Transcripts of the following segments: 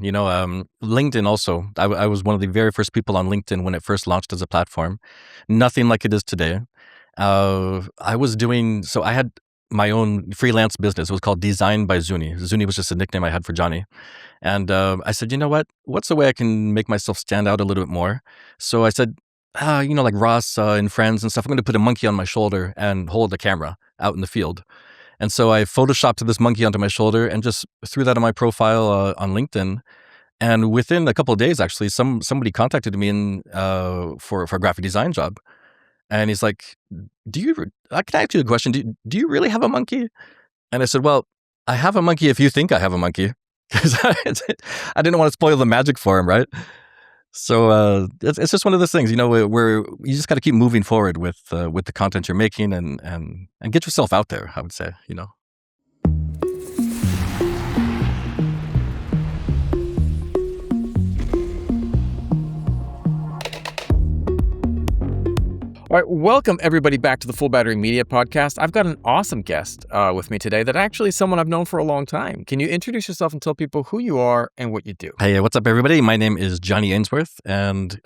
LinkedIn also. I was one of the very first people on LinkedIn when it first launched as a platform. Nothing like it is today. I had my own freelance business. It was called Design by Zuni. Zuni was just a nickname I had for Johnny. And I said, you know what? What's the way I can make myself stand out a little bit more? So I said, like Ross and friends and stuff, I'm going to put a monkey on my shoulder and hold the camera out in the field. And so I photoshopped this monkey onto my shoulder and just threw that on my profile on LinkedIn. And within a couple of days, actually, somebody contacted me for a graphic design job. And he's like, can I ask you a question? Do you really have a monkey? And I said, well, I have a monkey if you think I have a monkey. Because I didn't want to spoil the magic for him, right? So it's just one of those things, where you just got to keep moving forward with the content you're making and get yourself out there, I would say. All right, welcome everybody back to the Full Battery Media Podcast. I've got an awesome guest with me today that actually is someone I've known for a long time. Can you introduce yourself and tell people who you are and what you do? Hey, what's up, everybody? My name is Johnny Ainsworth, and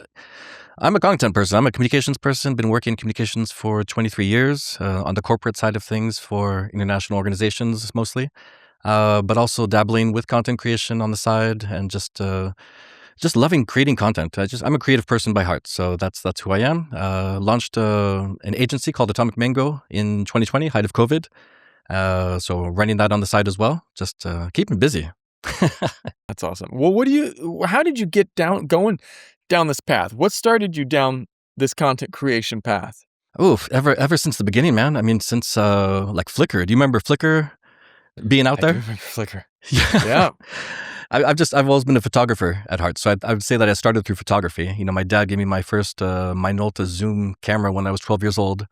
I'm a content person. I'm a communications person. Been working in communications for 23 years on the corporate side of things for international organizations mostly, but also dabbling with content creation on the side and just loving creating content. I'm a creative person by heart, so that's who I am. Launched an agency called Atomic Mango in 2020, height of COVID. So running that on the side as well, just keeping busy. That's awesome. Well, how did you get going down this path? What started you down this content creation path? Oof, ever since the beginning, man. I mean, since like Flickr. Do you remember Flickr being out there? I do remember Flickr. Yeah. I've always been a photographer at heart. So I would say that I started through photography. My dad gave me my first Minolta Zoom camera when I was 12 years old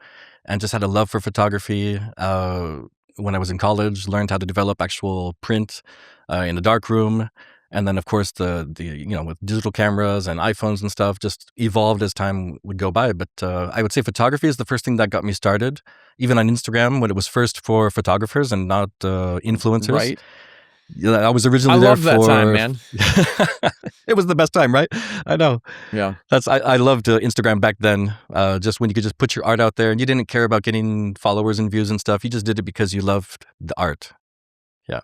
and just had a love for photography. When I was in college, learned how to develop actual print in the darkroom. And then, of course, the with digital cameras and iPhones and stuff just evolved as time would go by. But I would say photography is the first thing that got me started, even on Instagram when it was first for photographers and not influencers. Right. I was originally there for... I love that time, man. It was the best time, right? I know. Yeah. I loved Instagram back then, just when you could just put your art out there and you didn't care about getting followers and views and stuff. You just did it because you loved the art. Yeah.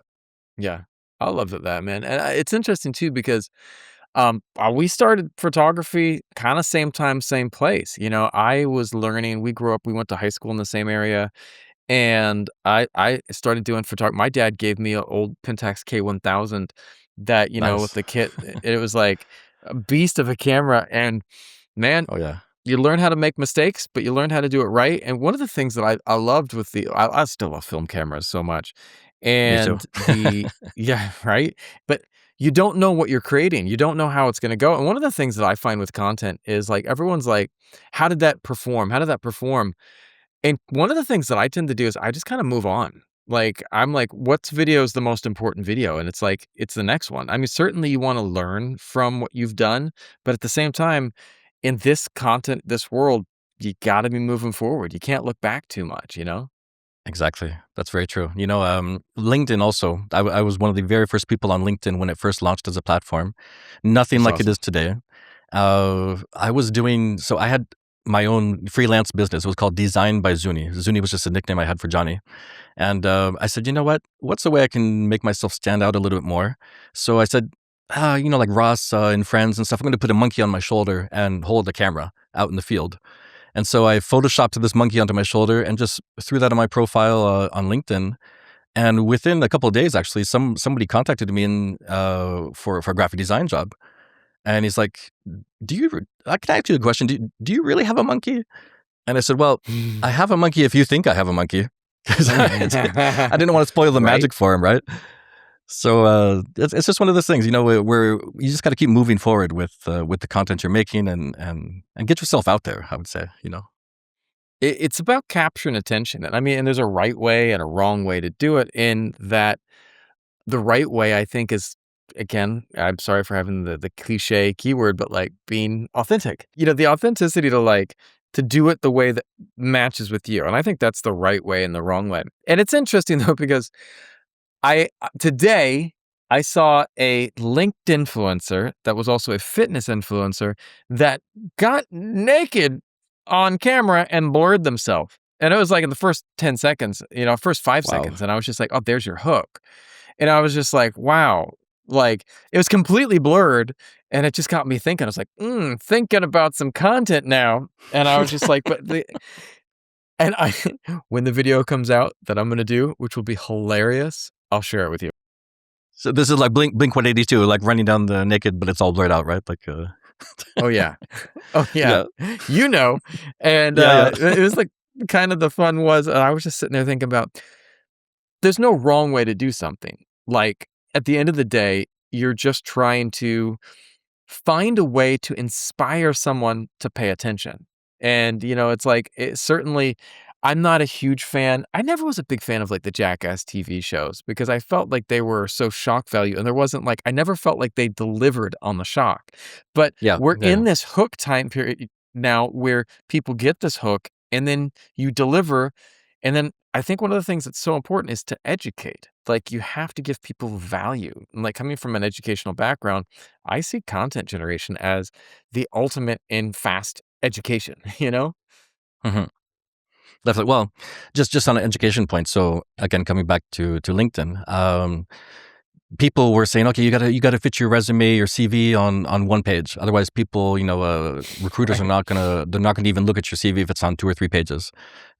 Yeah. I love that, man. And it's interesting, too, because we started photography kind of same time, same place. I was learning. We went to high school in the same area. And I started doing photography. My dad gave me an old Pentax K1000 that, Nice. with the kit, it was like a beast of a camera. And man, Oh, yeah. you learn how to make mistakes, but you learn how to do it right. And one of the things that I loved with I still love film cameras so much. And yeah, right. But you don't know what you're creating. You don't know how it's going to go. And one of the things that I find with content is like, everyone's like, how did that perform? How did that perform? And one of the things that I tend to do is I just kind of move on. Like, I'm like, what's video is the most important video? And it's like, it's the next one. I mean, certainly you want to learn from what you've done, but at the same time, in this content, this world, you got to be moving forward. You can't look back too much, Exactly. That's very true. LinkedIn also. I was one of the very first people on LinkedIn when it first launched as a platform. Nothing like it is today. I had my own freelance business. It was called Design by Zuni. Zuni was just a nickname I had for Johnny. And I said, you know what? What's the way I can make myself stand out a little bit more? So I said, like Ross and friends and stuff, I'm going to put a monkey on my shoulder and hold the camera out in the field. And so I photoshopped this monkey onto my shoulder and just threw that on my profile on LinkedIn. And within a couple of days, actually, somebody contacted me for a graphic design job. And he's like, can I ask you a question? Do you really have a monkey? And I said, well, I have a monkey if you think I have a monkey. Because I didn't want to spoil the magic for him, right? So it's just one of those things, where you just got to keep moving forward with the content you're making and get yourself out there, I would say, It's about capturing attention. And I mean, and there's a right way and a wrong way to do it. In that the right way, I think, is, again, I'm sorry for having the cliche keyword, but like being authentic. The authenticity to do it the way that matches with you. And I think that's the right way and the wrong way. And it's interesting though, because today I saw a LinkedIn influencer that was also a fitness influencer that got naked on camera and blurred themselves. And it was like in the first 10 seconds, first 5 Wow. seconds. And I was just like, oh, there's your hook. And I was just like, wow. Like it was completely blurred. And it just got me thinking. I was like, thinking about some content now. And I was just like, and I, when the video comes out that I'm going to do, which will be hilarious, I'll share it with you. So this is like Blink 182, like running down the naked, but it's all blurred out, right? Like, Oh yeah. Oh yeah. yeah, And yeah, yeah. it was like kind of the fun was I was just sitting there thinking about there's no wrong way to do something. Like at the end of the day, you're just trying to find a way to inspire someone to pay attention. And, it's like, certainly, I'm not a huge fan. I never was a big fan of like the Jackass TV shows because I felt like they were so shock value and there wasn't like, I never felt like they delivered on the shock. But Yeah, we're yeah, in this hook time period now where people get this hook and then you deliver. And then I think one of the things that's so important is to educate. Like you have to give people value. And like coming from an educational background, I see content generation as the ultimate in fast education, you know? hmm definitely. Well, just on an education point. So again, coming back to LinkedIn, people were saying, okay, you gotta fit your resume, your CV on one page. Otherwise, people, recruiters are Right. not gonna even look at your CV if it's on 2 or 3 pages.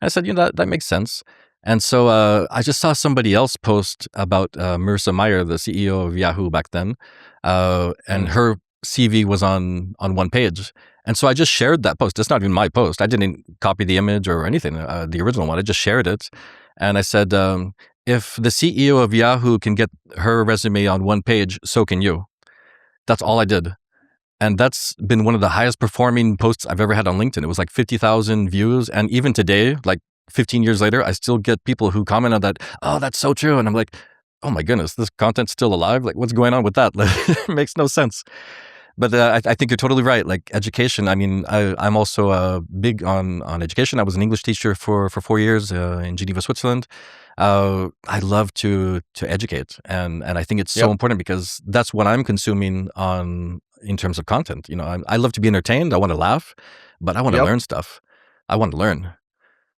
I said, that makes sense. And so I just saw somebody else post about Marissa Mayer, the CEO of Yahoo back then, and Mm. her CV was on one page. And so I just shared that post. It's not even my post. I didn't copy the image or anything, the original one. I just shared it, and I said, if the CEO of Yahoo can get her resume on one page, so can you. That's all I did. And that's been one of the highest performing posts I've ever had on LinkedIn. It was like 50,000 views. And even today, like 15 years later, I still get people who comment on that. Oh, that's so true. And I'm like, oh my goodness, this content's still alive. Like, what's going on with that? Like, it makes no sense. But I think you're totally right. Like education. I mean, I'm also big on education. I was an English teacher for 4 years in Geneva, Switzerland. I love to educate, and I think it's so Yep. important because that's what I'm consuming on in terms of content. I love to be entertained. I want to laugh, but I want to Yep. learn stuff. I want to learn.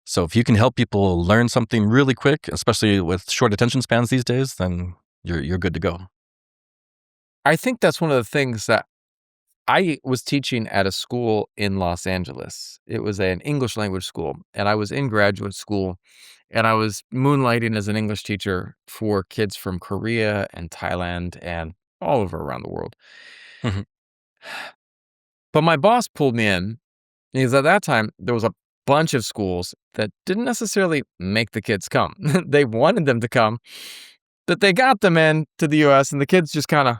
So if you can help people learn something really quick, especially with short attention spans these days, then you're good to go. I think that's one of the things that I was teaching at a school in Los Angeles. It was an English language school, and I was in graduate school, and I was moonlighting as an English teacher for kids from Korea and Thailand and all over around the world. Mhm. But my boss pulled me in because at that time there was a bunch of schools that didn't necessarily make the kids come. They wanted them to come, but they got them in to the US and the kids just kind of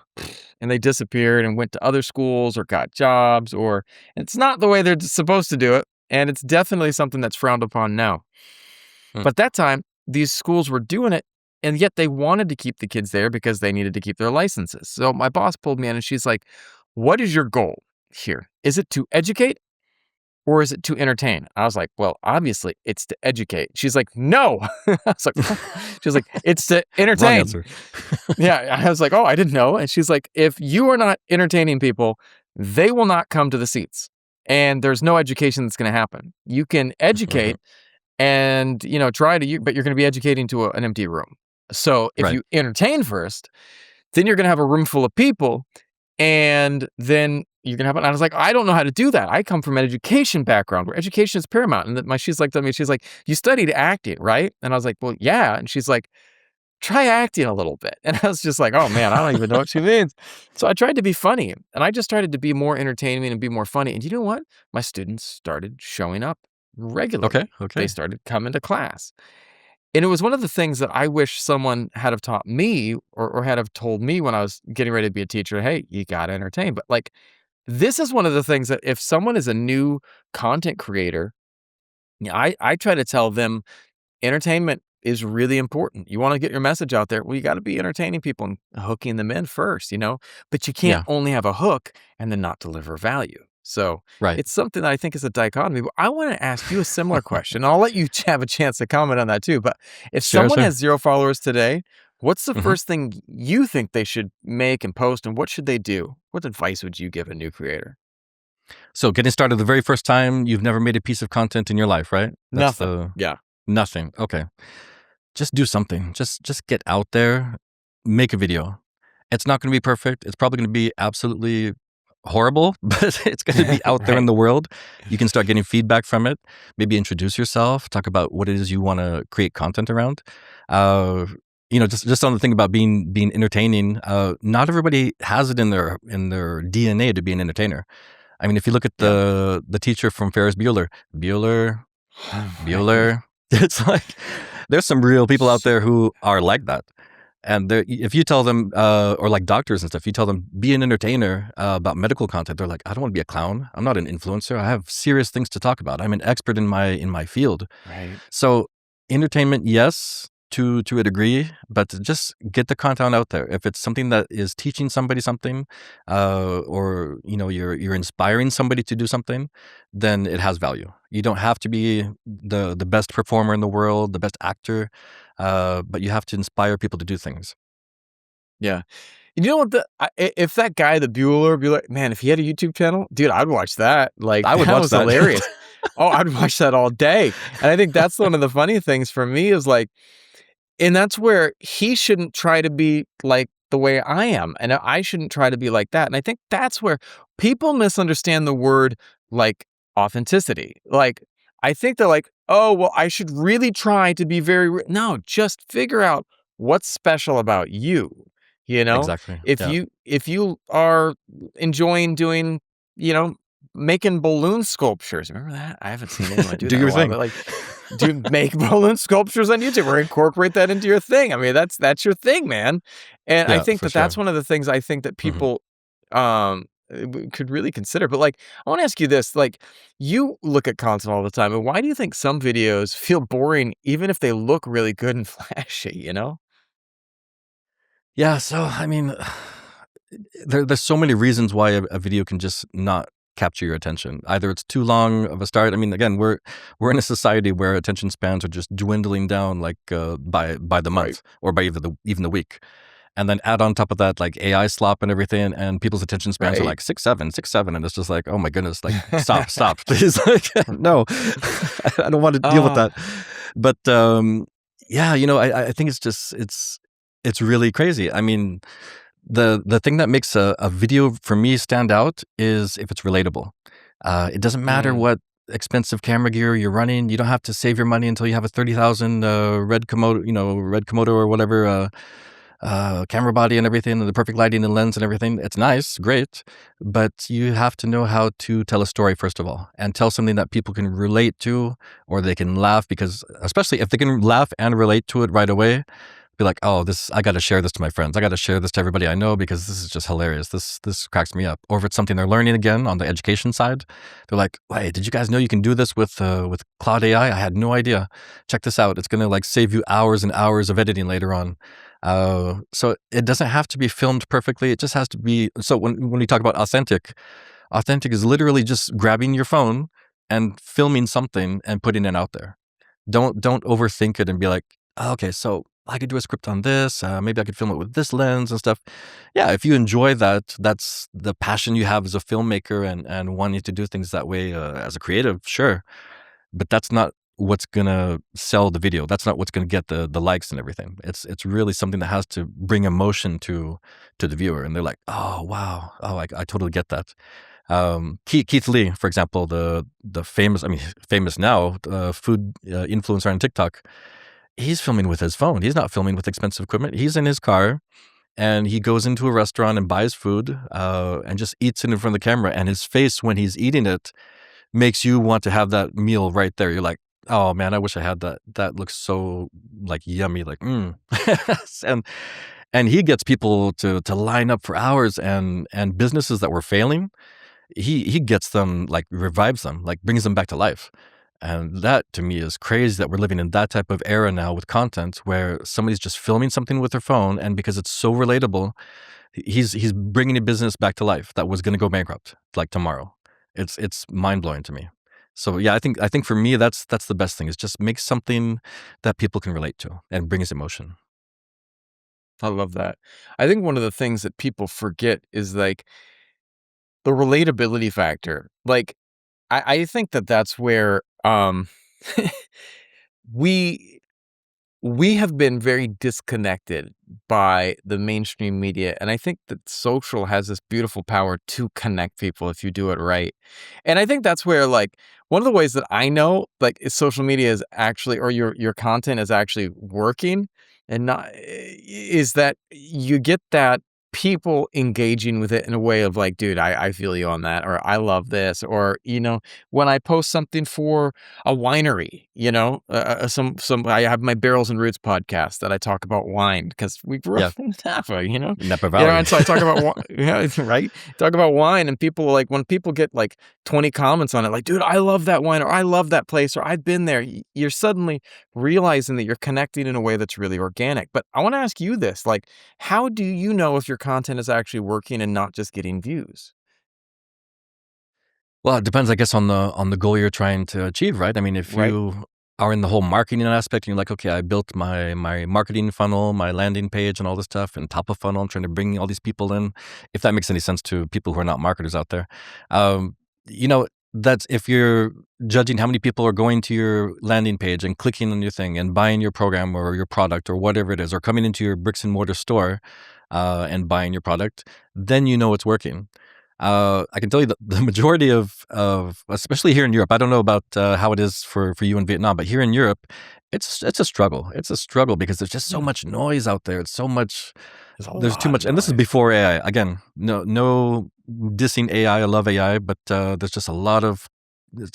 and they disappeared and went to other schools or got jobs or it's not the way they're supposed to do it and it's definitely something that's frowned upon now. Mm. But that time these schools were doing it and yet they wanted to keep the kids there because they needed to keep their licenses. So my boss pulled me in and she's like, "What is your goal here? Is it to educate or is it to entertain?" I was like, "Well, obviously it's to educate." She's like, "No." I was like, "What?" She was like, "It's to Wrong entertain." answer. Yeah, I was like, "Oh, I didn't know." And she's like, "If you are not entertaining people, they will not come to the seats. And there's no education that's going to happen. You can educate and, try to, but you're going to be educating to an empty room. So if Right. you entertain first, then you're going to have a room full of people and then you can have it. And I was like, I don't know how to do that. I come from an education background where education is paramount. And she's like, to me, she's like, "You studied acting, right?" And I was like, "Well, yeah." And she's like, "Try acting a little bit." And I was just like, oh man, I don't even know what she means. So I tried to be funny and I just started to be more entertaining and be more funny. And you know what? My students started showing up Okay. regularly. They Okay. started coming to class. And it was one of the things that I wish someone had have taught me or had have told me when I was getting ready to be a teacher. Hey, you got to entertain. But like, this is one of the things that if someone is a new content creator, I try to tell them entertainment is really important. You want to get your message out there. Well, you got to be entertaining people and hooking them in first, but you can't Yeah. only have a hook and then not deliver value. So Right. it's something that I think is a dichotomy. But I want to ask you a similar question. I'll let you have a chance to comment on that too. But if Sure. someone Sure. has 0 followers today, What's the Mhm. first thing you think they should make and post, and what should they do? What advice would you give a new creator? So getting started the very first time, you've never made a piece of content in your life, right? That's Nothing. the Yeah. nothing. Okay. Just do something. Just get out there, make a video. It's not going to be perfect. It's probably going to be absolutely horrible, but it's going to be out there in Right. the world. You can start getting feedback from it. Maybe introduce yourself, talk about what it is you want to create content around. Uh, just on the thing about being entertaining. Not everybody has it in their DNA to be an entertainer. I mean, if you look at Yeah. the teacher from Ferris Bueller, Bueller, Right. Bueller. It's like there's some real people out there who are like that. And if you tell them, or like doctors and stuff, you tell them be an entertainer about medical content. They're like, I don't want to be a clown. I'm not an influencer. I have serious things to talk about. I'm an expert in my field. Right. So entertainment, yes, to a degree, but just get the content out there. If it's something that is teaching somebody something, or you're inspiring somebody to do something, then it has value. You don't have to be the best performer in the world, the best actor, but you have to inspire people to do things. Yeah. You know what? If that guy, the Bueller, man, if he had a YouTube channel, dude, I'd watch that. Like, I would that watch was that. hilarious. Oh, I'd watch that all day. And I think that's one of the funny things for me is like, and that's where he shouldn't try to be like the way I am, and I shouldn't try to be like that, and I think that's where people misunderstand the word, like, authenticity. Like, I think they're like, "Oh, well, I should really try to be very re" No, just figure out what's special about you, you know? Exactly. If Yeah. you are enjoying doing, you know, making balloon sculptures, remember that? I haven't seen anyone do Do that in a your while, thing. but, like, do make balloon sculptures on YouTube or incorporate that into your thing. I mean, that's your thing, man. And I Yeah, think for that that's sure. one of the things I think that Mhm. people could really consider. But like, I want to ask you this: like, you look at content all the time, and why do you think some videos feel boring, even if they look really good and flashy? You know? Yeah, so I mean, there's so many reasons why a video can just not capture your attention. Either it's too long of a start. I mean, again, we're in a society where attention spans are just dwindling down, like by the Right. month or by even the week. And then add on top of that, like AI slop and everything, and people's attention spans are Right. like 6, 7, 6, 7, and it's just like, oh my goodness, like stop, please, like no, I don't want to deal with that. Ah, But yeah, I think it's really crazy. I mean, the thing that makes a video for me stand out is if it's relatable. It doesn't matter mm, what expensive camera gear you're running. You don't have to save your money until you have a 30,000 red Komodo or whatever. Camera body and everything, and the perfect lighting and lens and everything. It's nice, great, but you have to know how to tell a story first of all, and tell something that people can relate to, or they can laugh because, especially if they can laugh and relate to it right away, be like, oh, this I got to share this to my friends. I got to share this to everybody I know because this is just hilarious. This cracks me up. Or if it's something they're learning again on the education side, they're like, wait, did you guys know you can do this with Cloud AI? I had no idea. Check this out. It's gonna like save you hours and hours of editing later on. So it doesn't have to be filmed perfectly. It just has to be. So when we talk about authentic is literally just grabbing your phone and filming something and putting it out there. Don't overthink it and be like, oh, okay, so I could do a script on this. Maybe I could film it with this lens and stuff. Yeah, if you enjoy that, that's the passion you have as a filmmaker and wanting to do things that way as a creative, sure. But that's not what's gonna sell the video. That's not what's gonna get the likes and everything. It's really something that has to bring emotion to the viewer, and they're like, oh wow, oh I totally get that. Keith Lee, for example, the famous, I mean, famous now, food influencer on TikTok. He's filming with his phone. He's not filming with expensive equipment. He's in his car and he goes into a restaurant and buys food and just eats it in front of the camera. And his face when he's eating it makes you want to have that meal right there. You're like, oh man, I wish I had that. That looks so like yummy, like and he gets people to line up for hours, and businesses that were failing, he gets them, like revives them, like brings them back to life. And that to me is crazy that we're living in that type of era now with content where somebody's just filming something with their phone, and because it's so relatable, he's bringing a business back to life that was going to go bankrupt like tomorrow. It's mind blowing to me. So yeah, I think for me that's the best thing is just make something that people can relate to and brings emotion. I love that. I think one of the things that people forget is, like, the relatability factor. Like, I think that that's where, we we have been very disconnected by the mainstream media, and I think that social has this beautiful power to connect people if you do it right. And I think that's where, like, one of the ways that I know, like, is social media is actually, or your content is actually working and not, is that you get that people engaging with it in a way of like, "Dude, I feel you on that," or "I love this," or, when I post something for a winery, some I have my Barrels and Roots podcast that I talk about wine because we grew up Yeah, in Napa, Napa Valley. and so I talk about yeah, right? Talk about wine, and people, like, when people get, like, 20 comments on it, like, "Dude, I love that wine," or "I love that place," or "I've been there," you're suddenly realizing that you're connecting in a way that's really organic. But I wanna ask you this, like, how do you know if your content is actually working and not just getting views? Well, it depends, I guess, on the goal you're trying to achieve, right? I mean, if Right? you are in the whole marketing aspect, and you're like, okay, I built my marketing funnel, my landing page, and all this stuff, and top of funnel, I'm trying to bring all these people in. If that makes any sense to people who are not marketers out there, um, that's if you're judging how many people are going to your landing page and clicking on your thing and buying your program or your product or whatever it is, or coming into your bricks and mortar store and buying your product, then you know it's working. I can tell you that the majority of especially here in Europe, I don't know about how it is for you in Vietnam, but here in Europe, it's a struggle. It's a struggle because there's just so Yeah. much noise out there. It's so much. There's a There's too lot of much, and this is noise. before AI. Again, no dissing AI. I love AI, but there's just a lot of.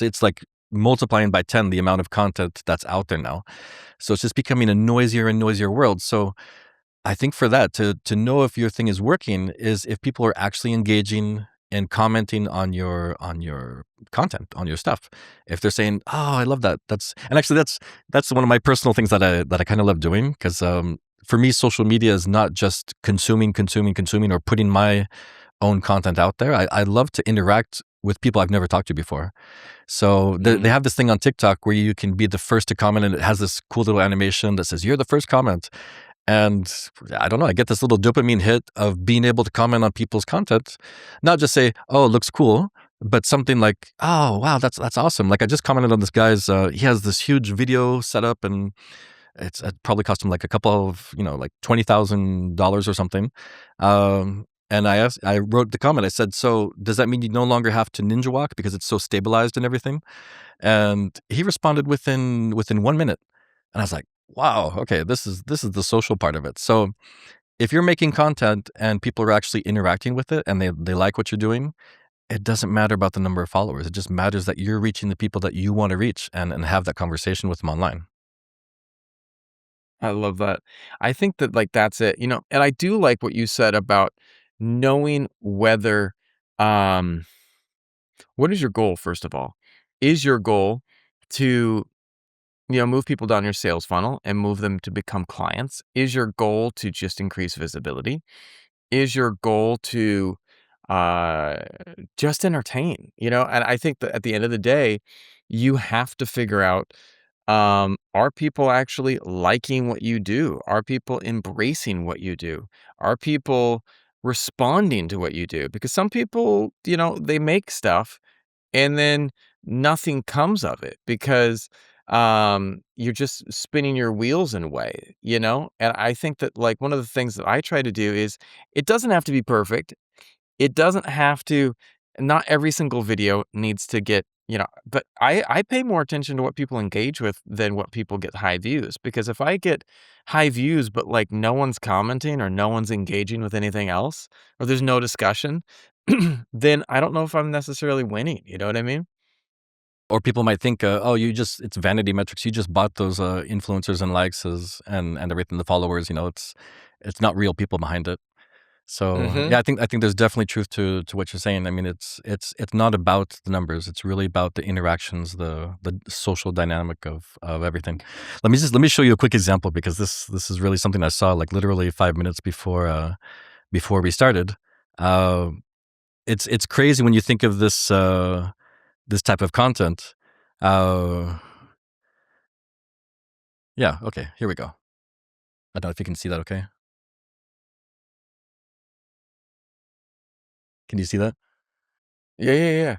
It's like multiplying by 10 the amount of content that's out there now. So it's just becoming a noisier and noisier world. So I think for that to know if your thing is working is if people are actually engaging and commenting on your content, on your stuff. If they're saying, "Oh, I love that," that's one of my personal things that I kind of love doing because for me, social media is not just consuming, or putting my own content out there. I love to interact with people I've never talked to before. So they Mhm. have this thing on TikTok where you can be the first to comment, and it has this cool little animation that says you're the first comment. And I don't know, I get this little dopamine hit of being able to comment on people's content, not just say, "Oh, it looks cool," but something like, "Oh, wow, that's awesome." Like I just commented on this guy's. He has this huge video set up, and it probably cost him like a couple of, like $20,000 or something. And I wrote the comment. I said, "So does that mean you no longer have to ninja walk because it's so stabilized and everything?" And he responded within 1 minute, and I was like, "Wow, okay, this is the social part of it." So if you're making content and people are actually interacting with it and they like what you're doing, it doesn't matter about the number of followers. It just matters that you're reaching the people that you want to reach and have that conversation with them online. I love that. I think that, like, that's it, and I do like what you said about knowing whether, um what is your goal, first of all? Is your goal to, move people down your sales funnel and move them to become clients? Is your goal to just increase visibility? Is your goal to, uh, just entertain, And I think that at the end of the day, you have to figure out, are people actually liking what you do? Are people embracing what you do? Are people responding to what you do? Because some people, they make stuff and then nothing comes of it because you're just spinning your wheels in a way, and I think that, like, one of the things that I try to do is it doesn't have to be perfect. It doesn't have to, not every single video needs to get, but I pay more attention to what people engage with than what people get high views, because if I get high views but, like, no one's commenting or no one's engaging with anything else, or there's no discussion, then I don't know if I'm necessarily winning, you know what I mean? Or people might think, "Oh, it's vanity metrics. You just bought those influencers and likes and everything, the followers. It's not real people behind it." So Mhm. yeah, I think there's definitely truth to what you're saying. I mean, it's not about the numbers. It's really about the interactions, the social dynamic of everything. Let me show you a quick example because this is really something I saw like literally 5 minutes before we started. Uh, it's crazy when you think of this type of content. Uh, yeah. Okay. Here we go. I don't know if you can see that. Okay. Can you see that? Yeah, yeah, yeah.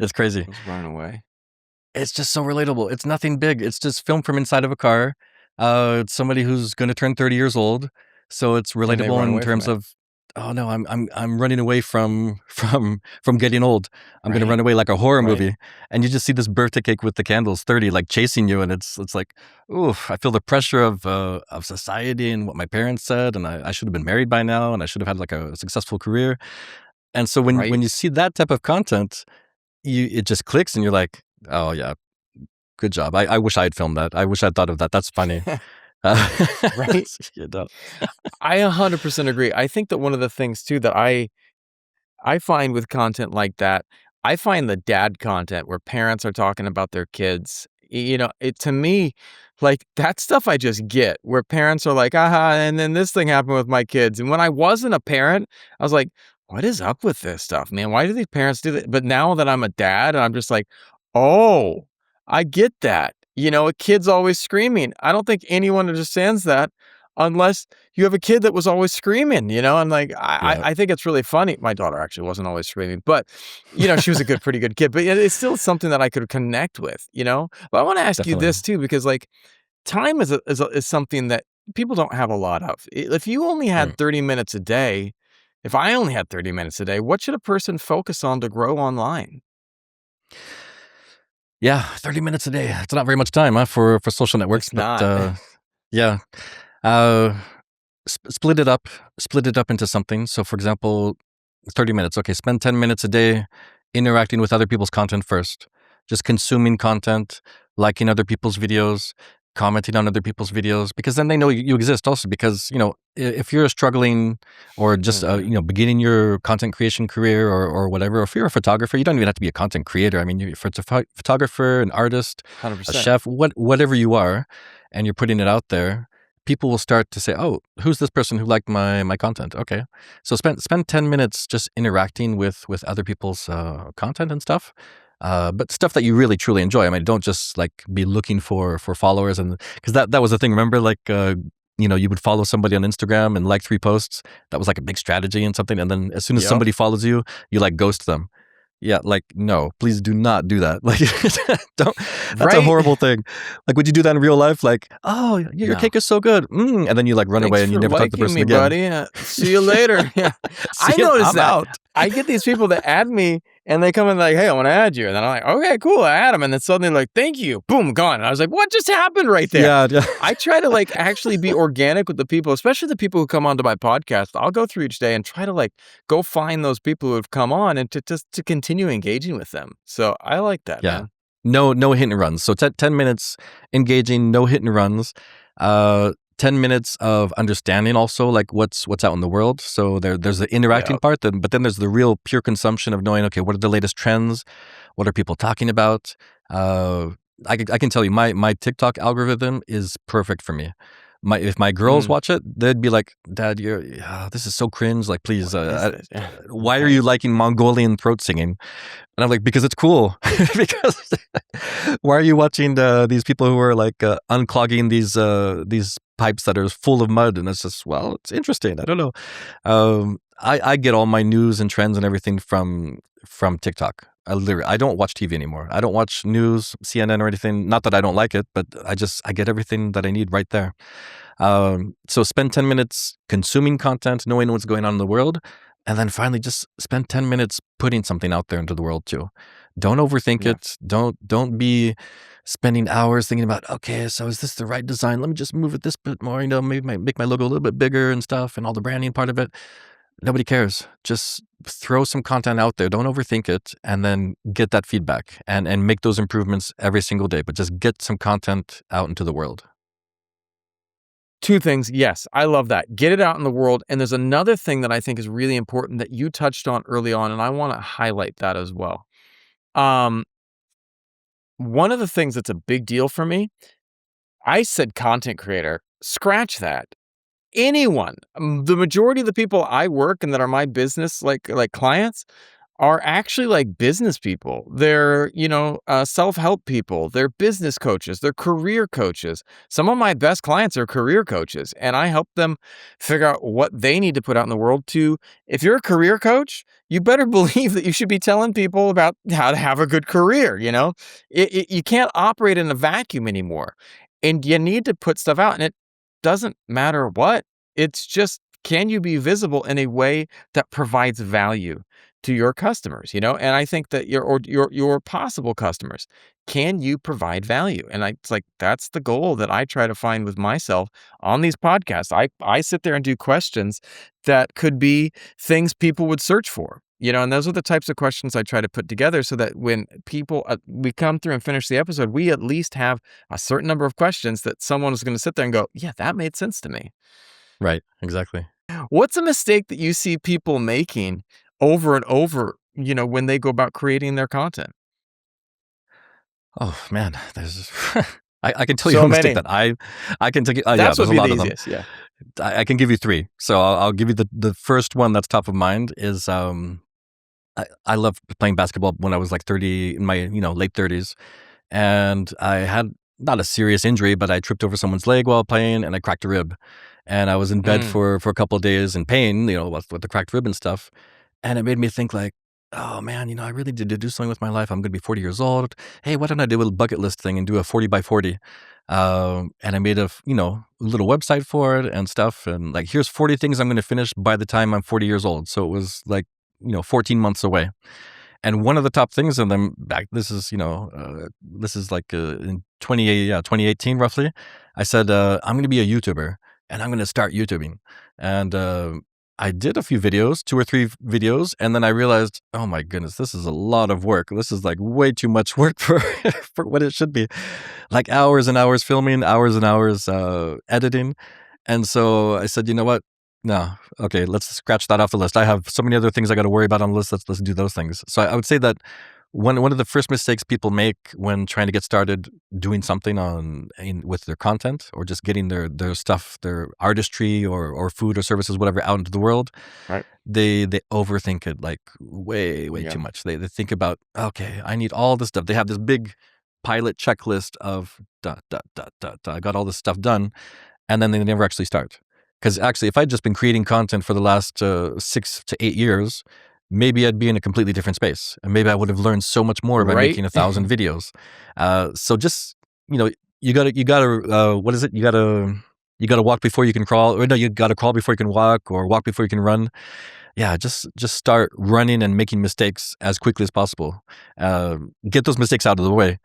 It's crazy. I was running away. It's just so relatable. It's nothing big. It's just filmed from inside of a car. It's somebody who's gonna turn 30 years old, so it's And they relatable run in away from terms it, of, "Oh, no, I'm running away from from getting old. I'm gonna right? run away like a horror Right. movie." And you just see this birthday cake with the candles, 30, like, chasing you, and it's like, "Oof, I feel the pressure of society and what my parents said, and I should have been married by now, and I should have had, like, a successful career." And so when Right. you see that type of content, it just clicks, and you're like, "Oh, yeah. Good job. I wish I had filmed that. I wish I'd thought of that. That's funny." Uh, Right? you know? I 100% agree. I think that one of the things too that I find with content like that, I find the dad content where parents are talking about their kids, it to me, like that stuff I just get where parents are like, aha, and then this thing happened with my kids. And when I wasn't a parent, I was like, what is up with this stuff, man? Why do these parents do that? But now that I'm a dad, I'm just like, oh, I get that. A kid's always screaming. I don't think anyone understands that unless you have a kid that was always screaming, and like Yeah, I think it's really funny. My daughter actually wasn't always screaming, but she was a pretty good kid. But it's still something that I could connect with. But I want to ask you definitely. this too, because like time is something that people don't have a lot of. If you only Right. had 30 minutes a day, if I only had 30 minutes a day, what should a person focus on to grow online? Yeah, 30 minutes a day. It's not very much time, huh, for social networks, It's but, not. yeah. Uh, split it up. Split it up into something. So, for example, 30 minutes. Okay, spend 10 minutes a day interacting with other people's content first. Just consuming content, liking other people's videos, commenting on other people's videos, because then they know you exist also. Because, if you're struggling or just, Mhm. beginning your content creation career or whatever, or if you're a photographer, you don't even have to be a content creator. I mean, if it's a photographer, an artist, a 100%. chef, whatever you are, and you're putting it out there, people will start to say, "Oh, who's this person who liked my content?" Okay, so spend 10 minutes just interacting with other people's content and stuff, but stuff that you really truly enjoy. I mean, don't just like be looking for followers, and because that was the thing. Remember, like you would follow somebody on Instagram and like 3 posts. That was like a big strategy and something, and then as soon as Yep. somebody follows you, you like ghost them. Yeah, like, no, please do not do that. Like, don't. That's a Right? horrible thing. Like, would you do that in real life? Like, "Oh, your No. cake is so good. And then you like run Thanks away and you for never talk to the liking person me, again. buddy. See you later. Yeah. See I you. noticed I'm that. out. I get these people that add me and they come in like, hey, I want to add you. And then I'm like, okay, cool. I add them. And then suddenly like, thank you. Boom, gone. And I was like, what just happened right there? Yeah, yeah, I try to like actually be organic with the people, especially the people who come onto my podcast. I'll go through each day and try to like go find those people who have come on and to just to continue engaging with them. So I like that, yeah. man. No hit and runs. So 10 minutes engaging, no hit and runs. 10 minutes of understanding also like what's out in the world. So there's the interacting Yeah. part, but then there's the real pure consumption of knowing, okay, what are the latest trends? What are people talking about? Uh, I can tell you my TikTok algorithm is perfect for me. If my girls Mm, watch it, they'd be like, "Dad, this is so cringe. Like, please, what is this? Yeah. why are you Right. liking Mongolian throat singing?" And I'm like, because it's cool. Because why are you watching these people who are like unclogging these pipes that are full of mud? And it's just, well, it's interesting. I don't know. I get all my news and trends and everything from TikTok. I don't watch TV anymore. I don't watch news, CNN or anything. Not that I don't like it, but I get everything that I need right there. So spend 10 minutes consuming content, knowing what's going on in the world, and then finally just spend 10 minutes putting something out there into the world too. Don't overthink Yeah. it. Don't be spending hours thinking about, okay, so is this the right design? Let me just move it this bit more, maybe make my logo a little bit bigger and stuff and all the branding part of it. Nobody cares. Just throw some content out there. Don't overthink it, and then get that feedback and make those improvements every single day. But just get some content out into the world. Two things. Yes, I love that. Get it out in the world. And there's another thing that I think is really important that you touched on early on, and I want to highlight that as well. Um, One of the things that's a big deal for me, I said content creator. Scratch that. Anyone, the majority of the people I work and that are my business, like clients, are actually like business people. They're, self-help people. They're business coaches. They're career coaches. Some of my best clients are career coaches, and I help them figure out what they need to put out in the world to. If you're a career coach, you better believe that you should be telling people about how to have a good career, you know? You can't operate in a vacuum anymore, and you need to put stuff out, and it doesn't matter what. It's just, can you be visible in a way that provides value to your customers, you know? And I think that your possible customers, can you provide value? And it's like, that's the goal that I try to find with myself on these podcasts. I sit there and do questions that could be things people would search for, you know, and those are the types of questions I try to put together so that when people we come through and finish the episode, we at least have a certain number of questions that someone is going to sit there and go, yeah, that made sense to me. Right. Exactly. What's a mistake that you see people making over and over, you know, when they go about creating their content? Oh man, there's I can tell you So a mistake many. that I can take it. Yeah, That's there's would a be the lot of them. easiest. Yeah. I can give you three. So I'll give you the first one that's top of mind is I loved playing basketball when I was like 30 in my late 30s, and I had not a serious injury, but I tripped over someone's leg while playing and I cracked a rib, and I was in bed Mm, for a couple of days in pain, with the cracked rib and stuff. And it made me think like, oh man, I really did to do something with my life. I'm going to be 40 years old. Hey, why don't I do a little bucket list thing and do a 40 by 40? And I made a little website for it and stuff. And like, here's 40 things I'm going to finish by the time I'm 40 years old. So it was like, 14 months away. And one of the top things in them this is like in 2018 roughly. I said, I'm going to be a YouTuber and I'm going to start YouTubing. And I did a few videos, 2 or 3 videos, and then I realized, oh my goodness, this is a lot of work. This is like way too much work for for what it should be. Like hours and hours filming, hours and hours editing. And so I said, you know what? No, okay, let's scratch that off the list. I have so many other things I got to worry about on the list. Let's do those things. So I would say that one of the first mistakes people make when trying to get started doing something with their content or just getting their stuff, their artistry or food or services, whatever, out into the world, right. they overthink it like way Yeah. too much. They think about, okay, I need all this stuff. They have this big pilot checklist of dot dot dot dot. I got all this stuff done, and then they never actually start. Because actually, if I'd just been creating content for the last 6 to 8 years, maybe I'd be in a completely different space, and maybe I would have learned so much more by Right. making 1,000 videos. So just you gotta what is it? You gotta walk before you can crawl, or no, you gotta crawl before you can walk, or walk before you can run. Yeah, just start running and making mistakes as quickly as possible. Get those mistakes out of the way.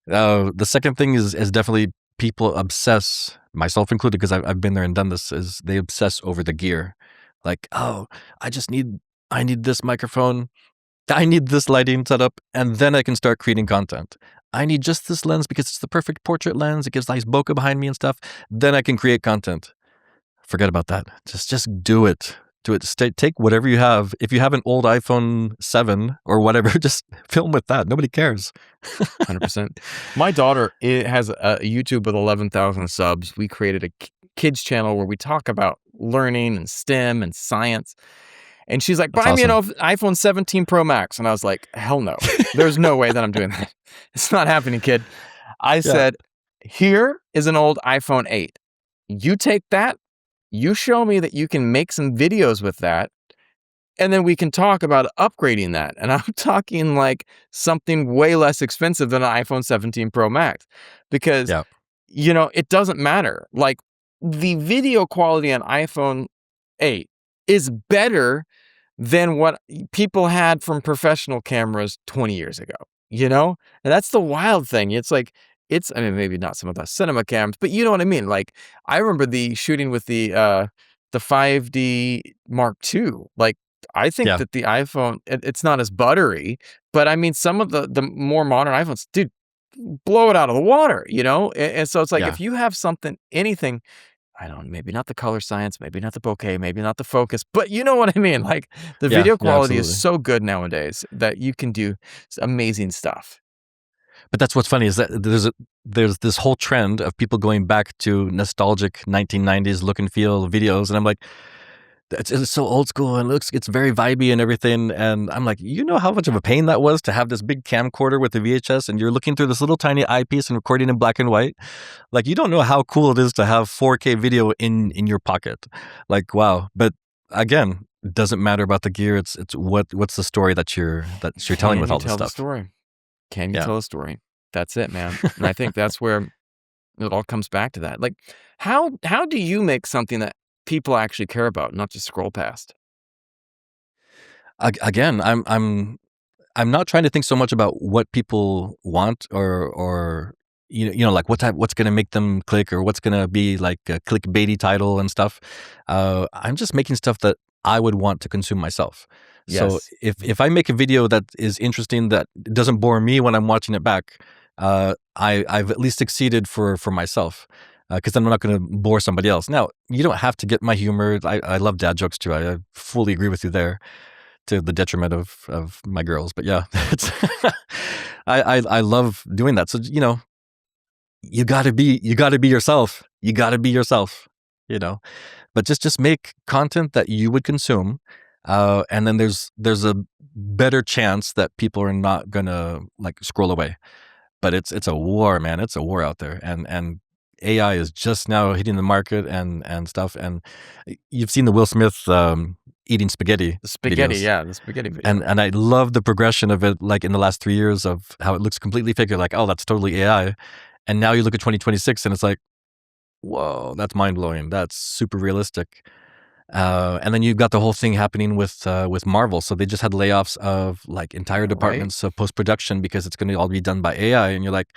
The second thing is definitely people obsess, myself included, because I've been there and done this, is they obsess over the gear. Like, oh, I just I need this microphone, I need this lighting setup, and then I can start creating content. I need just this lens because it's the perfect portrait lens. It gives nice bokeh behind me and stuff. Then I can create content. Forget about that. Just do it. Do it. Take whatever you have. If you have an old iPhone 7 or whatever, just film with that. Nobody cares. 100%. My daughter has a YouTube with 11,000 subs. We created a kids channel where we talk about learning and STEM and science. And she's like, That's buy me an awesome. iPhone 17 Pro Max. And I was like, hell no. There's no way that I'm doing that. It's not happening, kid. I Yeah. said, here is an old iPhone 8. You take that, you show me that you can make some videos with that, and then we can talk about upgrading that. And I'm talking like something way less expensive than an iPhone 17 Pro Max because, Yeah. it doesn't matter. Like the video quality on iPhone 8 is better than what people had from professional cameras 20 years ago, you know? And that's the wild thing. It's like, I mean, maybe not some of the cinema cams, but you know what I mean? Like, I remember the shooting with the 5D Mark II. Like, I think Yeah. that the iPhone, it's not as buttery, but I mean, some of the more modern iPhones, dude, blow it out of the water, you know? And so it's like, Yeah. if you have something, anything, I don't, maybe not the color science, maybe not the bokeh, maybe not the focus, but you know what I mean? Like the Yeah. video Yeah. quality is Absolutely. so good nowadays that you can do amazing stuff. But that's what's funny is that there's this whole trend of people going back to nostalgic 1990s look and feel videos, and I'm like, it's so old school and it's very vibey and everything. And I'm like, you know how much of a pain that was to have this big camcorder with the VHS, and you're looking through this little tiny eyepiece and recording in black and white. Like, you don't know how cool it is to have 4K video in your pocket. Like, wow. But again, doesn't matter about the gear. It's what's the story that you're telling Can with you all this tell the stuff. story? Can you Yeah. tell a story? That's it, man. And I think that's where it all comes back to that. Like, how do you make something that people actually care about, not just scroll past? Again, I'm not trying to think so much about what people want or like what's going to make them click or what's going to be like a clickbaity title and stuff. I'm just making stuff that I would want to consume myself. So Yes. if I make a video that is interesting that doesn't bore me when I'm watching it back, I've at least succeeded for myself. Because then I'm not going to bore somebody else. Now, you don't have to get my humor. I love dad jokes too. I fully agree with you there, to the detriment of my girls. But yeah, it's I love doing that. So you gotta be yourself. You gotta be yourself. You know, but just make content that you would consume, and then there's a better chance that people are not gonna like scroll away. But it's a war, man. It's a war out there, and AI is just now hitting the market and stuff. And you've seen the Will Smith eating spaghetti The spaghetti, videos. yeah, the spaghetti video. And I love the progression of it, like in the last 3 years of how it looks completely fake. You're like, oh, that's totally AI. And now you look at 2026 and it's like, whoa, that's mind blowing. That's super realistic. And then you've got the whole thing happening with Marvel. So they just had layoffs of like entire Right? departments of post production because it's going to all be done by AI. And you're like,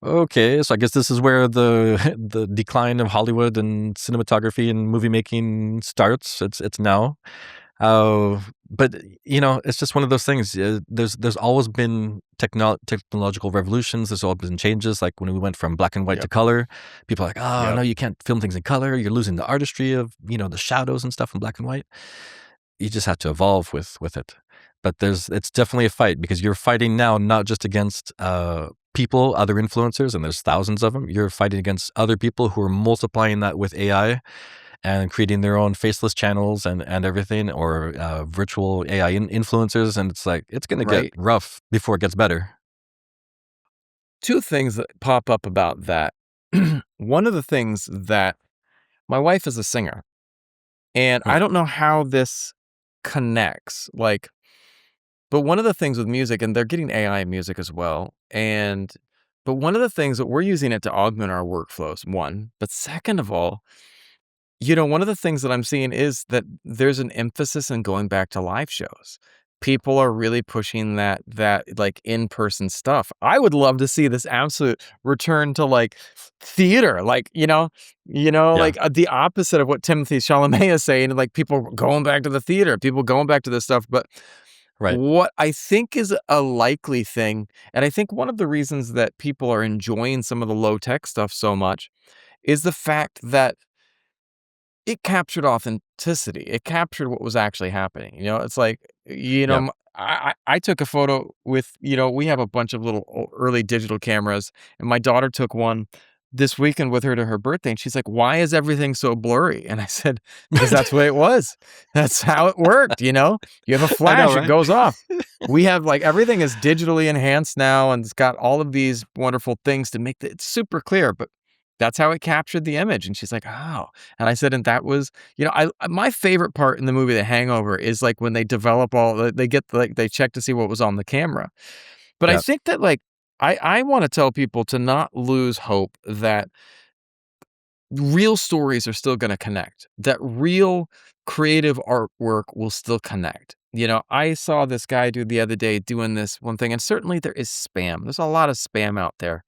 okay, so I guess this is where the the decline of Hollywood and cinematography and movie making starts. It's now. But it's just one of those things. There's always been technological revolutions. There's always been changes. Like when we went from black and white to Yep. color, people are like, oh no, Yep. you can't film things in color. You're losing the artistry of the shadows and stuff in black and white. You just have to evolve with it. But it's definitely a fight because you're fighting now not just against people, other influencers, and there's thousands of them. You're fighting against other people who are multiplying that with AI and creating their own faceless channels and everything, or virtual AI influencers. And it's like, it's going to get Right. rough before it gets better. Two things that pop up about that. One of the things that my wife is a singer, and Mm. I don't know how this connects. Like, but one of the things with music, and they're getting AI in music as well. But one of the things that we're using it to augment our workflows, one. But second of all, one of the things that I'm seeing is that there's an emphasis in going back to live shows. People are really pushing that like in-person stuff. I would love to see this absolute return to like theater, like Yeah, like the opposite of what Timothy Chalamet is saying. Like people going back to the theater, people going back to this stuff. But right. what I think is a likely thing, and I think one of the reasons that people are enjoying some of the low tech stuff so much is the fact that it captured authenticity. It captured what was actually happening. It's like, Yeah. I took a photo with, we have a bunch of little early digital cameras, and my daughter took one this weekend with her to her birthday, and she's like, "Why is everything so blurry?" And I said, "Because that's the way it was. That's how it worked. You have a I know, flash, it right? goes off. We have like everything is digitally enhanced now, and it's got all of these wonderful things to make it super clear, but." That's how it captured the image. And she's like, "Oh." And I said, and that was, my favorite part in the movie The Hangover is like when they develop they get like they check to see what was on the camera. But I Yeah, think that like I want to tell people to not lose hope that real stories are still going to connect. That real creative artwork will still connect. I saw this guy do the other day doing this one thing, and certainly there is spam. There's a lot of spam out there.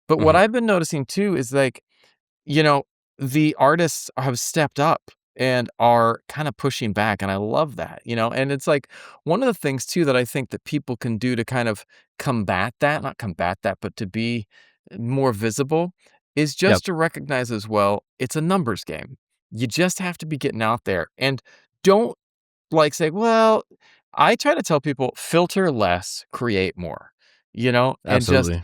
But what hmm, I've been noticing too is like you know, the artists have stepped up and are kind of pushing back, and I love that, and it's like one of the things too that I think that people can do to kind of combat that, not combat that, but to be more visible is yeah, just to recognize as well, it's a numbers game. You just have to be getting out there and don't like say, well, I try to tell people filter less, create more, and just absolutely.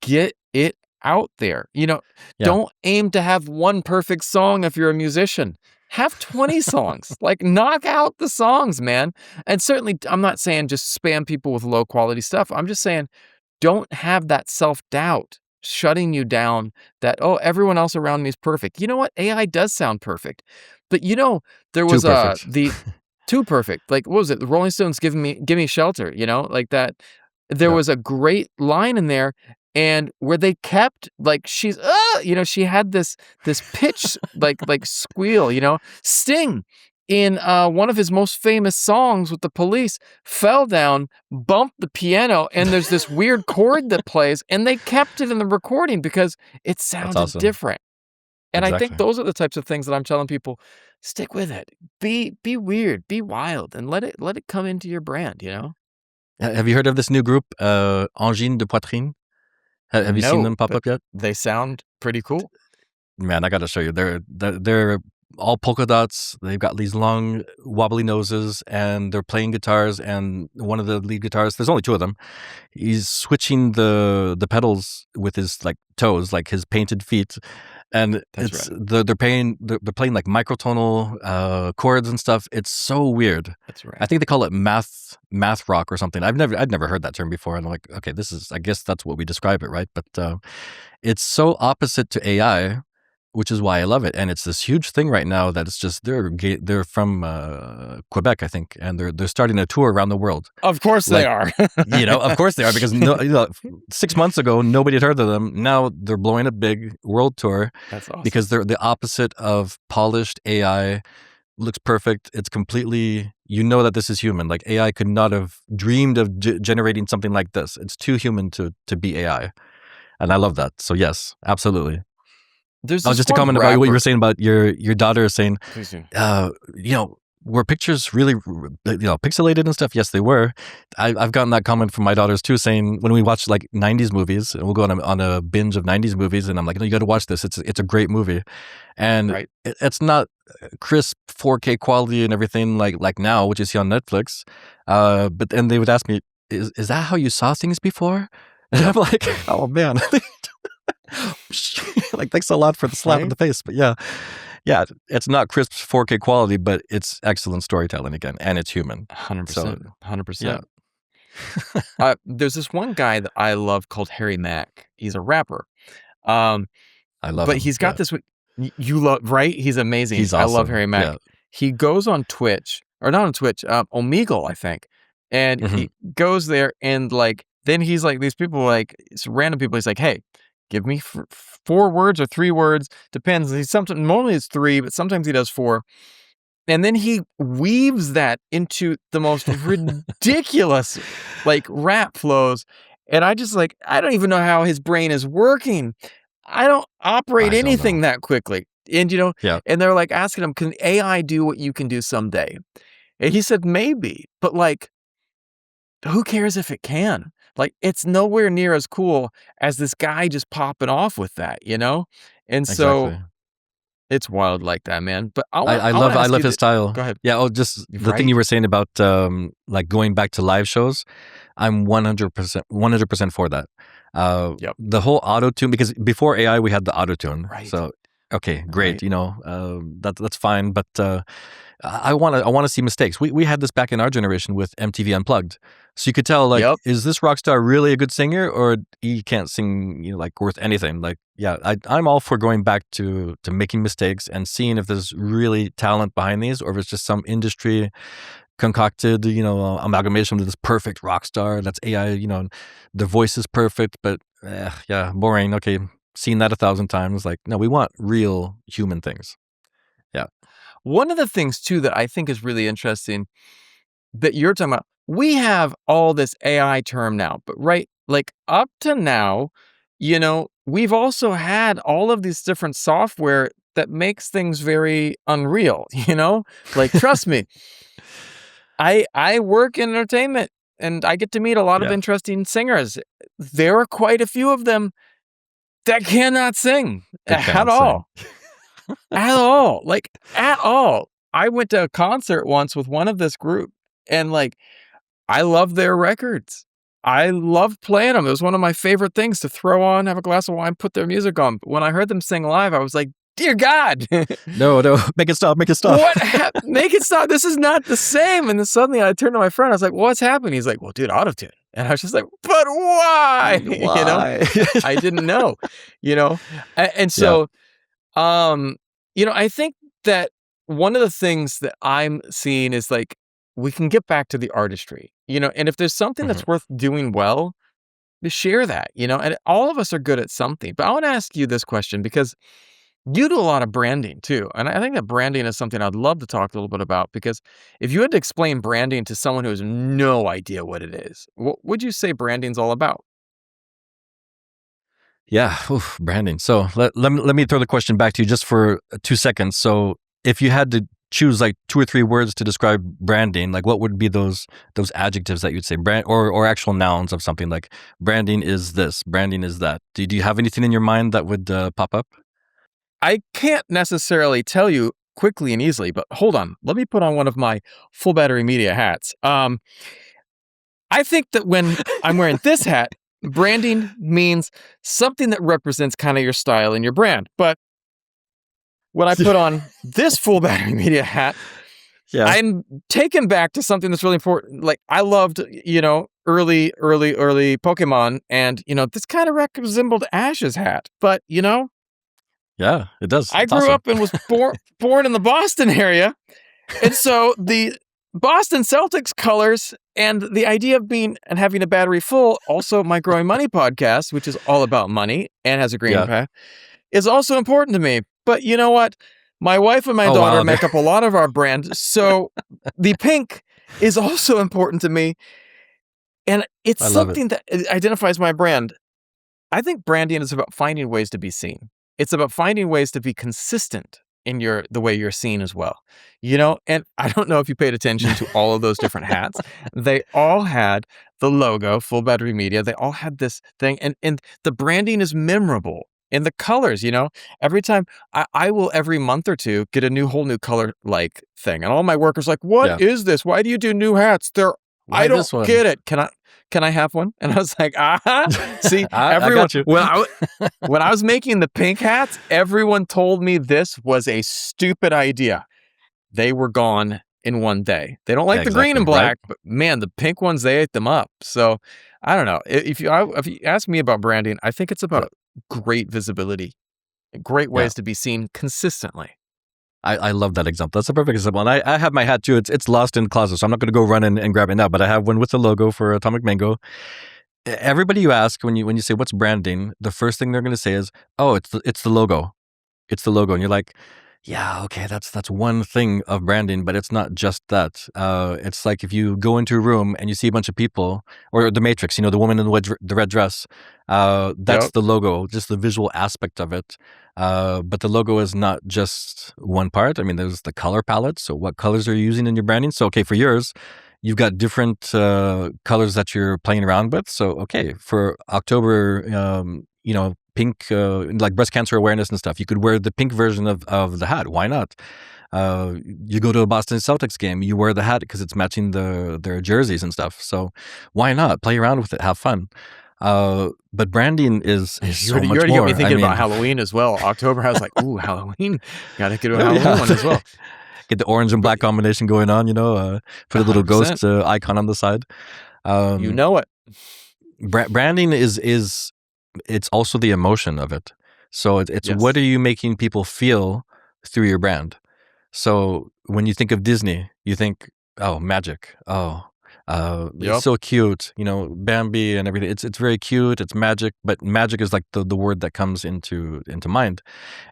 get it out there. Yeah, Don't aim to have one perfect song if you're a musician. Have 20 songs. Like, knock out the songs, man. And certainly, I'm not saying just spam people with low quality stuff. I'm just saying don't have that self doubt shutting you down that, oh, everyone else around me is perfect. You know what? AI does sound perfect. But there too was perfect. Too perfect. Like, what was it? The Rolling Stones, "Give Me Shelter," like that. There Yeah, was a great line in there, and where they kept, like, she's, she had this pitch, like squeal, Sting, in, one of his most famous songs with the Police, fell down, bumped the piano, and there's this weird chord that plays, and they kept it in the recording because it that's sounded awesome. different. And I think Exactly. those are the types of things that I'm telling people, stick with it. Be weird, be wild, and let it come into your brand. Have you heard of this new group, Angine de Poitrine? Have you seen No, them pop but up yet? they sound pretty cool. Man, I gotta show you. They're all polka dots. They've got these long wobbly noses, and they're playing guitars. And one of the lead guitarists, there's only two of them. He's switching the pedals with his like toes, like his painted feet, and That's right. they're playing like microtonal chords and stuff. It's so weird. That's I right. think they call it math rock or something. I'd never heard that term before, and I'm like, okay, I guess that's what we describe it, right? But it's so opposite to AI, which is why I love it. And it's this huge thing right now that it's just they're from Quebec, I think, and they're starting a tour around the world. Of course they Like, are. of course they are, because 6 months ago nobody had heard of them. Now they're blowing a big world tour That's awesome. because they're the opposite of polished AI. Looks perfect. It's completely, that this is human. Like, AI could not have dreamed of generating something like this. It's too human to be AI, and I love that. So yes, absolutely. There's Oh, this just a one comment about what you were rapper. saying about your daughter saying, Please do. were pictures really, pixelated and stuff? Yes, they were. I've gotten that comment from my daughters too, saying when we watch like 90s movies, and we'll go on a binge of 90s movies, and I'm like, no, you got to watch this. It's a great movie, and Right. it's not crisp 4K quality and everything like now, which you see on Netflix. But then they would ask me, is that how you saw things before? And Yep. I'm like, oh man. Like, thanks a lot for the slap in Right? the face, but yeah, it's not crisp 4K quality, but it's excellent storytelling again, and it's human. So 100%. yeah, 100%. There's this one guy that I love called Harry Mack. He's a rapper. Um, I love but him. he's got Yeah, this you love, right? He's amazing. he's I love awesome. Harry Mack. Yeah, He goes on Twitch, or not on Twitch, Omegle, I think. And hmm he goes there, and like then he's like, these people, like it's random people, he's like, "Hey, give me 4 words or 3 words, depends." He's sometimes, normally it's 3, but sometimes he does 4. And then he weaves that into the most ridiculous, like, rap flows, and I just, like, I don't even know how his brain is working. I don't operate I don't anything know. that quickly, and, Yeah, and they're, like, asking him, "Can AI do what you can do someday?" And he said, "Maybe," but, like, who cares if it can? Like, it's nowhere near as cool as this guy just popping off with that? And so exactly. it's wild like that, man, but I I, wanna I I wanna love I ask love you his the style. Go ahead. Yeah. Oh, just the thing Right? you were saying about like going back to live shows. I'm 100% for that. Yep. The whole auto tune, because before AI we had the auto tune. Right. So okay, great. Right. That's fine. But I want to see mistakes. We had this back in our generation with MTV Unplugged. So you could tell, like, Yep. is this rock star really a good singer, or he can't sing, like, worth anything? Like, yeah, I'm all for going back to making mistakes and seeing if there's really talent behind these, or if it's just some industry concocted, amalgamation of this perfect rock star that's AI. The voice is perfect, but yeah, boring. Okay, seen that 1,000 times. Like, no, we want real human things. Yeah, One of the things too that I think is really interesting that you're talking about, we have all this AI term now, but right, like up to now, we've also had all of these different software that makes things very unreal. Like, trust me, I work in entertainment and I get to meet a lot of yeah, interesting singers. There are quite a few of them that cannot sing they at cannot sing. all. At all, like, at all. I went to a concert once with one of this group, and, like, I love their records. I love playing them. It was one of my favorite things to throw on, have a glass of wine, put their music on. But when I heard them sing live, I was like, "Dear God, No, no, make it stop, make it stop. make it stop. This is not the same." And then suddenly I turned to my friend. I was like, "What's happening?" He's like, "Well, dude, autotune." And I was just like, "But why?" Why? I didn't know, you know? And Yeah, so, I think that one of the things that I'm seeing is like we can get back to the artistry, and if there's something Mhm. that's worth doing well, to share that, and all of us are good at something. But I want to ask you this question because you do a lot of branding too. And I think that branding is something I'd love to talk a little bit about because if you had to explain branding to someone who has no idea what it is, what would you say branding's all about? Yeah, oof, branding. So let me throw the question back to you just for 2 seconds. So if you had to choose like 2 or 3 words to describe branding, like what would be those adjectives that you'd say, brand or actual nouns of something like branding is this, branding is that. Do you have anything in your mind that would pop up? I can't necessarily tell you quickly and easily, but hold on. Let me put on one of my full battery media hats. I think that when I'm wearing this hat, branding means something that represents kind of your style and your brand. But when I put on this full battery media hat, Yeah, I'm taken back to something that's really important. Like I loved, early Pokemon, and this kind of resembled Ash's hat. But yeah, it does. I It's grew awesome. up and was born in the Boston area, and so the Boston Celtics colors and the idea of being and having a battery full, also my Growing Money podcast, which is all about money and has a green Yeah. path, is also important to me. But you know what? My wife and my Oh daughter wow. make up a lot of our brand. So the pink is also important to me. And it's I love it. something that identifies my brand. I think branding is about finding ways to be seen. It's about finding ways to be consistent in the way you're seen as well. And I don't know if you paid attention to all of those different hats. They all had the logo, Full Battery Media. They all had this thing, and the branding is memorable. And the colors, every time I will every month or two get a whole new color like thing. And all my workers like, what Yeah. is this? Why do you do new hats? I Why don't this one? get it. Can I have one? And I was like, see, I everyone got you. when I was making the pink hats, everyone told me this was a stupid idea. They were gone in one day. They don't Yeah, like the green and exactly. Right? black, but man, the pink ones, they ate them up. So I don't know. If you ask me about branding, I think it's Yeah. about great visibility, great Yeah. ways to be seen consistently. I love that example. That's a perfect example. And I have my hat too. It's lost in the closet, so I'm not going to go run and grab it now. But I have one with the logo for Atomic Mango. Everybody you ask when you say what's branding, the first thing they're going to say is, "Oh, it's the logo. It's the logo." And you're like, "Yeah, okay, that's one thing of branding, but it's not just that." It's like if you go into a room and you see a bunch of people, or the Matrix, the woman in the red dress. That's Yep. the logo, just the visual aspect of it. But the logo is not just one part. I mean, there's the color palette. So, what colors are you using in your branding? So, okay, for yours, you've got different colors that you're playing around with. So, okay, for October, pink, like breast cancer awareness and stuff, you could wear the pink version of the hat. Why not? You go to a Boston Celtics game, you wear the hat because it's matching their jerseys and stuff. So, why not play around with it, have fun? But branding is You so already, you much already got me more. I thinking about mean, Halloween as well. October, I was like, ooh, Halloween. Got to get to a oh Halloween yeah, one as well. get the orange and But black combination going on. Put a little 100%. ghost icon on the side. You Um, know it. branding is it's also the emotion of it. So it's what Yes. are you making people feel through your brand? So when you think of Disney, you think, oh, magic. Oh, it's Yep. so cute. Bambi and everything. It's very cute. It's magic, but magic is like the word that comes into mind.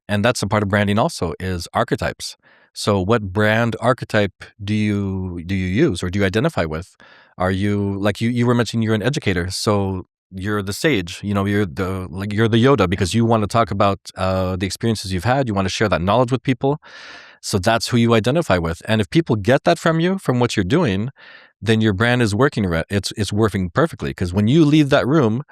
And that's a part of branding also is archetypes. So what brand archetype do you use or do you identify with? Are you like you were mentioning you're an educator, so you're the sage, you're the Yoda because you want to talk about the experiences you've had, you want to share that knowledge with people. So that's who you identify with. And if people get that from you, from what you're doing, then your brand is working. It's working perfectly because when you leave that room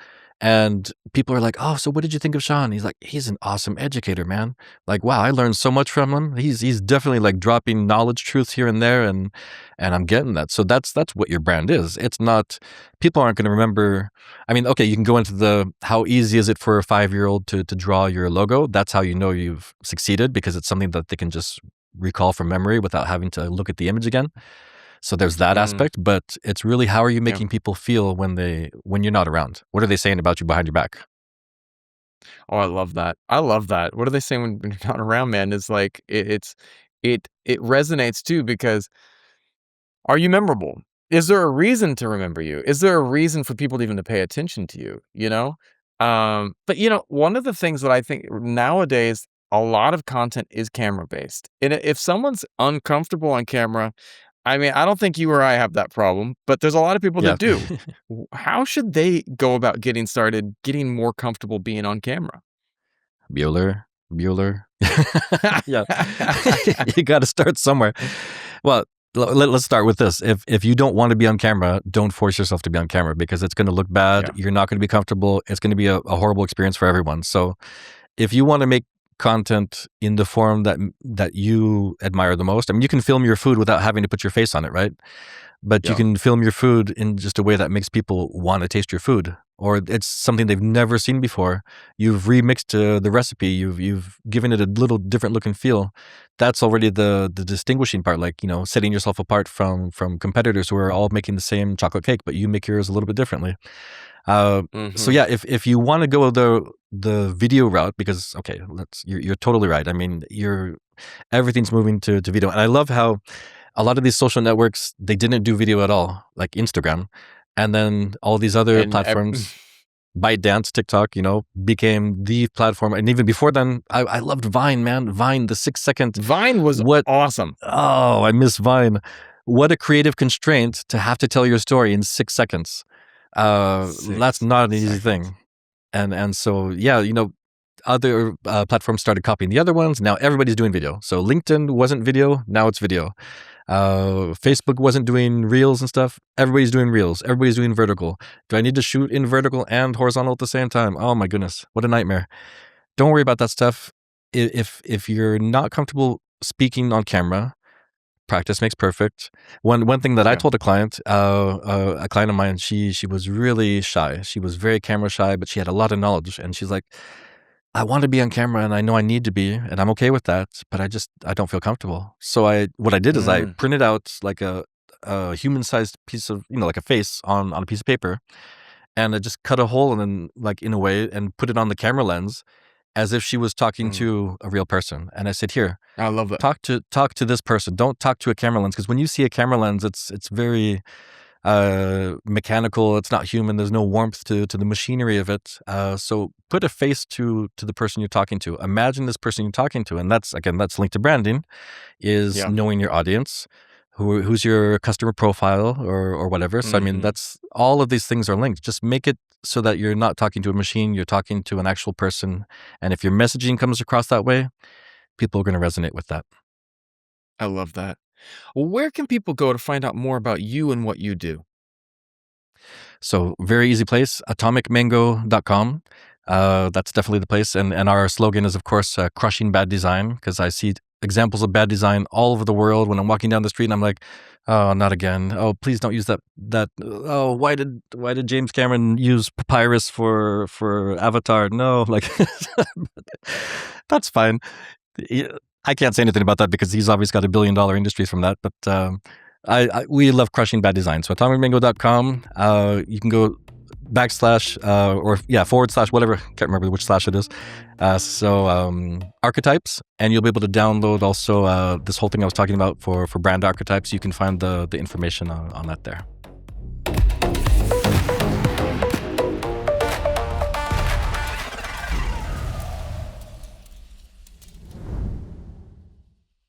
and people are like, "Oh, so what did you think of Sean?" He's like, "He's an awesome educator, man. Like, wow, I learned so much from him. He's definitely like dropping knowledge truths here and there, and I'm getting that." So that's what your brand is. It's not people aren't going to remember. I mean, okay, you can go into the how easy is it for a 5-year-old to draw your logo. That's how you know you've succeeded because it's something that they can just recall from memory without having to look at the image again. So there's that Mm, aspect, but it's really how are you yeah. making people feel when you're not around? What are they saying about you behind your back? Oh, I love that. I love that. What do they say when you're not around, man? Is like it's. it resonates too because are you memorable? Is there a reason to remember you? Is there a reason for people to even to pay attention to you, you know? But, one of the things that I think nowadays, a lot of content is camera-based. And if someone's uncomfortable on camera, I mean, I don't think you or I have that problem, but there's a lot of people Yeah. that do. How should they go about getting started, getting more comfortable being on camera? Bueller. Yeah. You got to start somewhere. Well, let's start with this. If you don't want to be on camera, don't force yourself to be on camera because it's going to look bad. Yeah. You're not going to be comfortable. It's going to be a horrible experience for everyone. So if you want to make content in the form that you admire the most, I mean, you can film your food without having to put your face on it, right? But you Yeah. can film your food in just a way that makes people want to taste your food, or it's something they've never seen before. You've remixed the recipe. You've given it a little different look and feel. That's already the distinguishing part. Like, setting yourself apart from competitors who are all making the same chocolate cake, but you make yours a little bit differently. So Mhm. yeah, if you want to go the video route, because okay, you're totally right. I mean, everything's moving to video, and I love how a lot of these social networks, they didn't do video at all, like Instagram. And then all these other And platforms, ByteDance, TikTok, became the platform. And even before then, I loved Vine, man. Vine, the 6 second. Vine was What? awesome. Oh, I miss Vine. What a creative constraint to have to tell your story in 6 seconds. That's not an easy thing. And so, yeah, other platforms started copying the other ones. Now everybody's doing video. So LinkedIn wasn't video. Now it's video. Facebook wasn't doing reels and stuff. Everybody's doing reels. Everybody's doing vertical. Do I need to shoot in vertical and horizontal at the same time? Oh my goodness, what a nightmare. Don't worry about that stuff. If you're not comfortable speaking on camera, practice makes perfect. One thing that I told a client of mine, she was really shy. She was very camera shy, but she had a lot of knowledge. And she's like, I want to be on camera and I know I need to be, and I'm okay with that, but I don't feel comfortable. So what I did is I printed out like a human-sized piece of, like a face on a piece of paper, and I just cut a hole and then like in a way and put it on the camera lens as if she was talking to a real person. And I said, here, I love that. talk to this person. Don't talk to a camera lens, because when you see a camera lens, it's very mechanical. It's not human. There's no warmth to the machinery of it. So put a face to the person you're talking to. Imagine this person you're talking to, and that's linked to branding, is knowing your audience, who's your customer profile or whatever. So I mean, that's all of these things are linked. Just make it so that you're not talking to a machine. You're talking to an actual person, and if your messaging comes across that way, people are going to resonate with that. I love that. Where can people go to find out more about you and what you do? So very easy place, atomicmango.com. That's definitely the place. And our slogan is, of course, crushing bad design, because I see examples of bad design all over the world when I'm walking down the street and I'm like, oh, not again. Oh, please don't use that. Oh, why did James Cameron use papyrus for Avatar? No, like that's fine. I can't say anything about that because he's obviously got $1 billion industry from that. But we love crushing bad design. So atomicmango.com, you can go / whatever. Can't remember which slash it is. Archetypes, and you'll be able to download also this whole thing I was talking about for brand archetypes. You can find the information on that there.